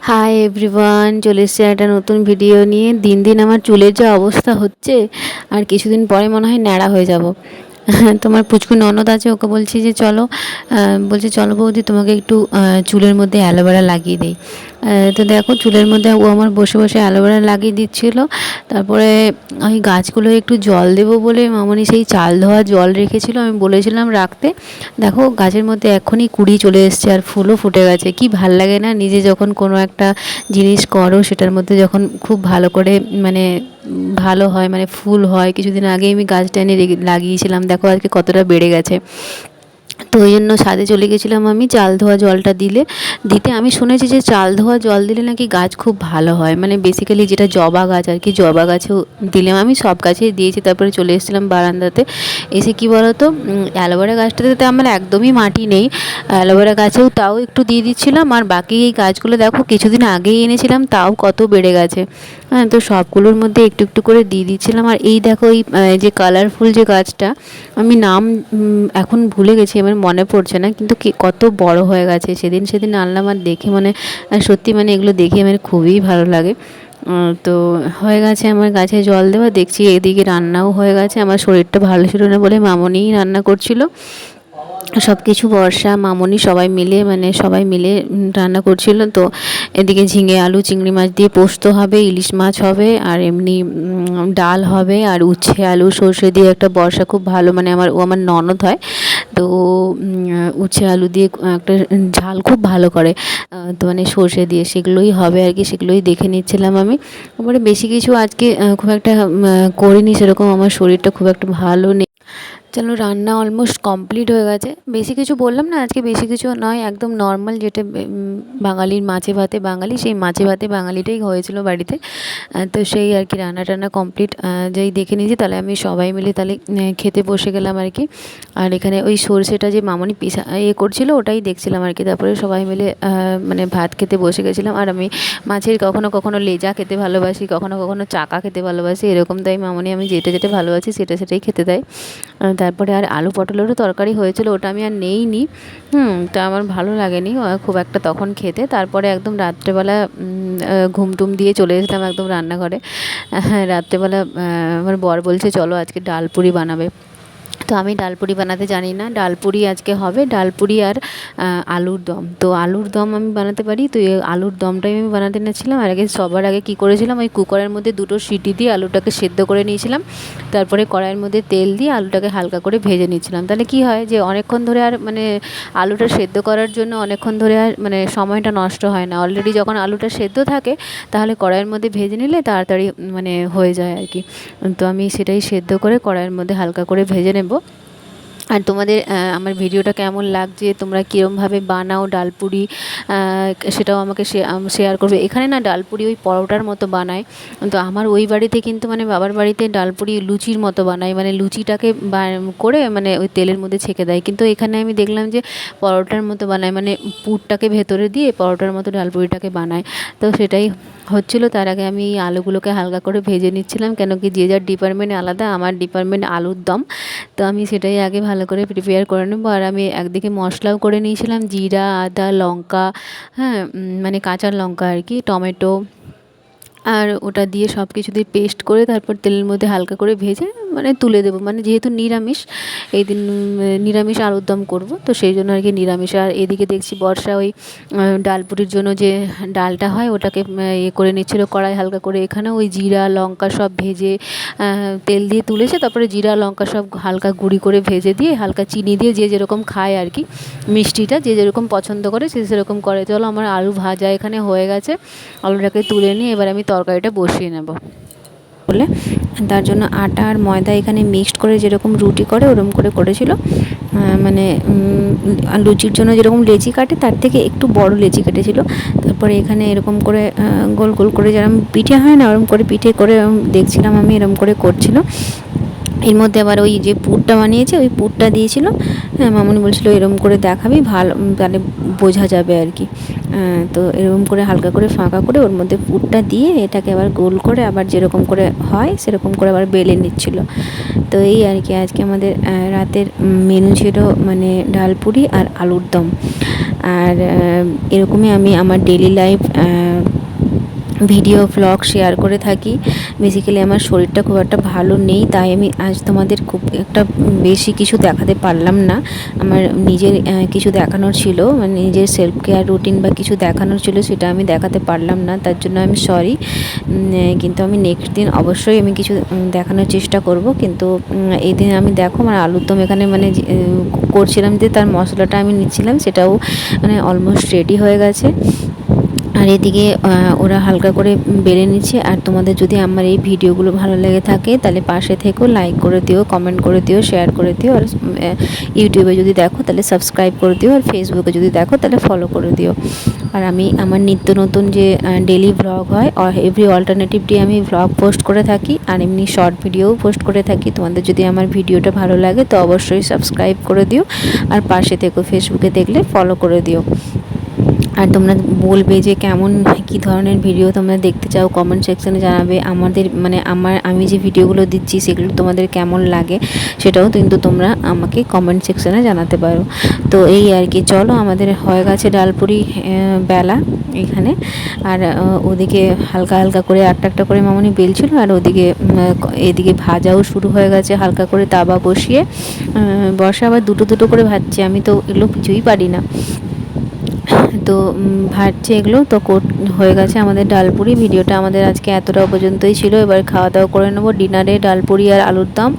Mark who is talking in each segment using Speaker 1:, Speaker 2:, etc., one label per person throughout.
Speaker 1: Hi everyone, চলে এসেছে একটা নতুন ভিডিও নিয়ে। দিন দিন আমার চুলের যা অবস্থা হচ্ছে, আর কিছুদিন পরে মনে হয় ন্যাড়া হয়ে যাব। তোমার পুচকু ননদ আছে, ওকে বলছি যে চলো, বলছে চলো বৌদি তোমাকে একটু চুলের মধ্যে অ্যালোভেরা লাগিয়ে দিই। তো দেখো চুলের মধ্যে ও আমার বসে বসে অ্যালোভেরা লাগিয়ে দিচ্ছিল। তারপরে ওই গাছগুলো একটু জল দেবো বলে মামনি সেই চাল ধোয়া জল রেখেছিল, আমি বলেছিলাম রাখতে। দেখো গাছের মধ্যে এখনই কুড়ি চলে এসছে আর ফুলও ফুটে গেছে। কি ভাল লাগে না নিজে যখন কোনো একটা জিনিস করো সেটার মধ্যে যখন খুব ভালো করে মানে ভালো হয়, মানে ফুল হয়। কিছুদিন আগে আমি গাছটা এনে লাগিয়েছিলাম, দেখো আজকে কতটা বেড়ে গেছে। তো ওই জন্য ছাদে চলে গেছিলাম আমি চাল ধোয়া জলটা দিতে। আমি শুনেছি যে চাল ধোয়া জল দিলে নাকি গাছ খুব ভালো হয়, মানে বেসিক্যালি যেটা জবা গাছ আর কি, জবা গাছেও দিলাম। আমি সব গাছেই দিয়েছি। তারপরে চলে এসেছিলাম বারান্দাতে। এসে কি বলতো, অ্যালোভেরা গাছটাতে তো আমার একদমই মাটি নেই। অ্যালোভেরা গাছেও তাও একটু দিয়ে দিচ্ছিলাম। আর বাকি এই গাছগুলো দেখো কিছুদিন আগেই এনেছিলাম, তাও কত বেড়ে গেছে। হ্যাঁ, তো সবগুলোর মধ্যে একটু একটু করে দিয়ে দিচ্ছিলাম। আর এই দেখো এই যে কালারফুল যে গাছটা, আমি নাম এখন ভুলে গেছি, আমার মনে পড়ছে না, কিন্তু কত বড় হয়ে গেছে। সেদিন আনলাম আর দেখে মানে সত্যি মানে এগুলো দেখে আমার খুবই ভালো লাগে। তো হয়ে গেছে আমার গাছে জল দেওয়া, দেখছি এদিকে রান্নাও হয়ে গেছে। আমার শরীরটা ভালো ছিল না বলে মামনিই রান্না করছিল সব কিছু, বর্ষা মামনি সবাই মিলে রান্না করছিল। তো এদিকে ঝিঙে আলু চিংড়ি মাছ দিয়ে পোস্ত হবে, ইলিশ মাছ হবে, আর এমনি ডাল হবে, আর উচ্ছে আলু সর্ষে দিয়ে একটা বর্ষা খুব ভালো, মানে আমার ননদ হয় তো উচ্ছে আলু দিয়ে একটা ঝাল খুব ভালো করে। তো মানে সর্ষে দিয়ে সেগুলোই হবে আর কি, সেগুলোই দেখে নিচ্ছিলাম আমি। তারপরে বেশি কিছু আজকে খুব একটা করিনি সেরকম, আমার শরীরটা খুব একটা ভালো নেই। চলো, রান্না অলমোস্ট কমপ্লিট হয়ে গেছে। বেশি কিছু বললাম না আজকে, বেশি কিছু নয়, একদম নর্মাল যেটা বাঙালির মাছে ভাতে বাঙালি, সেই মাছে ভাতে বাঙালিটাই হয়েছিল বাড়িতে। তো সেই আর কি রান্না টান্না কমপ্লিট যেই দেখে নিয়েছি, তাহলে আমি সবাই মিলে তাহলে খেতে বসে গেলাম আর কি। আর এখানে ওই সরষেটা যে মামনি পিসা করছিল ওটাই দেখছিলাম আর কি। তারপরে সবাই মিলে মানে ভাত খেতে বসে গেছিলাম। আর আমি মাছের কখনো কখনো লেজা খেতে ভালোবাসি, কখনো কখনো চাকা খেতে ভালোবাসি, এরকম। তাই মামনি আমি যেটা যেটা ভালোবাসি সেটাই খেতে দেয়। তারপরে আর আলু পটলেরও তরকারি হয়েছিল, ওটা আমি আর নেইনি। তা আমার ভালো লাগেনি খুব একটা তখন খেতে। তারপরে একদম রাত্রেবেলা ঘুম টুম দিয়ে চলে এসেছিলাম একদম রান্নাঘরে। হ্যাঁ, রাত্রেবেলা আমার বর বলছে চলো আজকে ডাল পুরি বানাবে। তো আমি ডালপুরি বানাতে জানি না, ডালপুরি আজকে হবে, ডালপুরি আর আলুর দম। তো আলুর দম আমি বানাতে পারি, তো এই আলুর দমটাই আমি বানাতে নিয়েছিলাম। আর সবার আগে কী করেছিলাম, ওই কুকারের মধ্যে 2টো সিটি দিয়ে আলুটাকে সেদ্ধ করে নিয়েছিলাম। তারপরে কড়াইয়ের মধ্যে তেল দিয়ে আলুটাকে হালকা করে ভেজে নিচ্ছিলাম। তাহলে কি হয় যে অনেকক্ষণ ধরে আর মানে আলুটা সেদ্ধ করার জন্য অনেকক্ষণ ধরে আর মানে সময়টা নষ্ট হয় না। অলরেডি যখন আলুটা সেদ্ধ থাকে তাহলে কড়াইয়ের মধ্যে ভেজে নিলে তাড়াতাড়ি মানে হয়ে যায় আর কি। তো আমি সেটাই সেদ্ধ করে কড়াইয়ের মধ্যে হালকা করে ভেজে নেব। আর তোমাদের আমার ভিডিওটা কেমন লাগছে, তোমরা কীরমভাবে বানাও ডালপুরি, সেটাও আমাকে শেয়ার করবে। এখানে না ডালপুরি ওই পরোটার মতো বানায়, তো আমার ওই বাড়িতে কিন্তু মানে বাবার বাড়িতে ডালপুরি লুচির মতো বানায়, মানে লুচিটাকে করে মানে ওই তেলের মধ্যে ছেঁকে দেয়। কিন্তু এখানে আমি দেখলাম যে পরোটার মতো বানায়, মানে পুরটাকে ভেতরে দিয়ে পরোটার মতো ডালপুরিটাকে বানায়। তো সেটাই হচ্ছিলো। তার আগে আমি এই আলুগুলোকে হালকা করে ভেজে নিচ্ছিলাম, কেন কি যে যার ডিপার্টমেন্ট আলাদা, আমার ডিপার্টমেন্ট আলুর দম। তো আমি সেটাই আগে ভালো করে প্রিপেয়ার করে নেবো। আর আমি একদিকে মশলাও করে নিয়েছিলাম, জিরা আদা লঙ্কা, হ্যাঁ মানে কাঁচা লঙ্কা আর কি, টমেটো, আর ওটা দিয়ে সব কিছু দিয়ে পেস্ট করে তারপর তেলের মধ্যে হালকা করে ভেজে মানে তুলে দেবো। মানে যেহেতু নিরামিষ, এই দিন নিরামিষ আলুর দম করবো, তো সেই জন্য আর কি নিরামিষ। আর এদিকে দেখছি বর্ষা ওই ডালপুরির জন্য যে ডালটা হয় ওটাকে করে নিচ্ছিলো কড়াই হালকা করে। এখানে ওই জিরা লঙ্কা সব ভেজে তেল দিয়ে তুলেছে, তারপরে জিরা লঙ্কা সব হালকা গুঁড়ি করে ভেজে দিয়ে হালকা চিনি দিয়ে যে যেরকম খায় আর কি, মিষ্টিটা যে যেরকম পছন্দ করে সে সেরকম করে। চলো, আমার আলু ভাজা এখানে হয়ে গেছে, আলুটাকে তুলে নিয়ে এবার আমি তরকারিটা বসিয়ে নেব বলে। তার জন্য আটা আর ময়দা এখানে মিক্সড করে যেরকম রুটি করে ওরকম করে করেছিল। মানে লুচির জন্য যেরকম লেচি কাটে তার থেকে একটু বড় লেচি কেটেছিল। তারপরে এখানে এরকম করে গোল গোল করে যেরকম পিঠে হয় না, ওরকম করে পিঠে করে দেখছিলাম আমি, এরকম করে করছিল। এর মধ্যে আবার ওই যে পুরটা বানিয়েছে ওই পুরটা দিয়েছিল। হ্যাঁ, মামনি বলছিল এরকম করে দেখাবি ভালো, তাহলে বোঝা যাবে আর কি। তো এরকম করে হালকা করে ফাঁকা করে ওর মধ্যে পুরটা দিয়ে এটাকে আবার গোল করে আবার যেরকম করে হয় সেরকম করে আবার বেলে নিচ্ছিল। তো এই আর কি আজকে আমাদের রাতের মেনু ছিল মানে ডাল পুরি আর আলুর দম। আর এরকমই আমি আমার daily life video blog share করে থাকি। বেসিক্যালি আমার শরীরটা খুব একটা ভালো নেই, তাই আমি আজ তোমাদের খুব একটা বেশি কিছু দেখাতে পারলাম না। আমার নিজের কিছু দেখানোর ছিল, মানে নিজের সেলফ কেয়ার রুটিন বা কিছু দেখানোর ছিল, সেটা আমি দেখাতে পারলাম না, তার জন্য আমি সরি। কিন্তু আমি নেক্সট দিন অবশ্যই আমি কিছু দেখানোর চেষ্টা করব। কিন্তু এই দিন আমি দেখো আমার আলুর দম এখানে মানে করছিলাম যে তার মশলাটা আমি নিচ্ছিলাম, সেটাও মানে অলমোস্ট রেডি হয়ে গেছে। আর এদিকে ওরা হালকা করে বেড়ে নিচ্ছে। আর তোমাদের যদি আমার এই ভিডিওগুলো ভালো লেগে থাকে তাহলে পাশে থেকেও লাইক করে দিও, কমেন্ট করে দিও, শেয়ার করে দিও। আর ইউটিউবে যদি দেখো তাহলে সাবস্ক্রাইব করে দিও, আর ফেসবুকে যদি দেখো তাহলে ফলো করে দিও। আর আমি আমার নিত্য নতুন যে ডেলি ভ্লগ হয় এভরি অল্টারনেটিভ ডে আমি ভ্লগ পোস্ট করে থাকি, আর এমনি শর্ট ভিডিওও পোস্ট করে থাকি। তোমাদের যদি আমার ভিডিওটা ভালো লাগে তো অবশ্যই সাবস্ক্রাইব করে দিও, আর পাশে থেকেও ফেসবুকে দেখলে ফলো করে দিও। আর তোমরা বলবে যে কেমন কী ধরনের ভিডিও তোমরা দেখতে চাও, কমেন্ট সেকশানে জানাবে। আমাদের মানে আমি যে ভিডিওগুলো দিচ্ছি সেগুলো তোমাদের কেমন লাগে সেটাও কিন্তু তোমরা আমাকে কমেন্ট সেকশানে জানাতে পারো। তো এই আর কি, চলো আমাদের হয়ে গেছে ডালপুরি বেলা এখানে। আর ওদিকে হালকা হালকা করে একটা একটা করে মামনি বেলছিল, আর ওদিকে এদিকে ভাজাও শুরু হয়ে গেছে, হালকা করে তাওয়া বসিয়ে বসা আবার দুটো দুটো করে ভাজছে। আমি তো এগুলো কিছুই পারি না, তো ভাজছে এগুলো। তো হয়ে গেছে আমাদের ডালপুরি। ভিডিওটা আমাদের আজকে এতটা পর্যন্তই ছিল। এবার খাওয়া দাওয়া করে নেবো। ডিনারে ডালপুরি আর আলুর দম।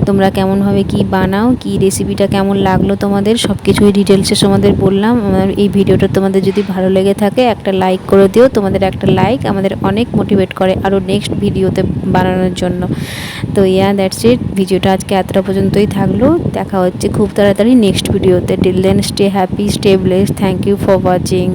Speaker 1: তোমরা কেমনভাবে কি বানাও, কি রেসিপিটা কেমন লাগলো তোমাদের, সব কিছুই ডিটেলসে তোমাদের বললাম। এই ভিডিওটা তোমাদের যদি ভালো লেগে থাকে একটা লাইক করে দিও। তোমাদের একটা লাইক আমাদের অনেক মোটিভেট করে আরও নেক্সট ভিডিওতে বানানোর জন্য। তো দ্যাটস ইট, ভিডিওটা আজকে এতটা পর্যন্তই থাকলো। দেখা হচ্ছে খুব তাড়াতাড়ি নেক্সট ভিডিওতে। Till then stay happy, stay blessed. Thank you for watching.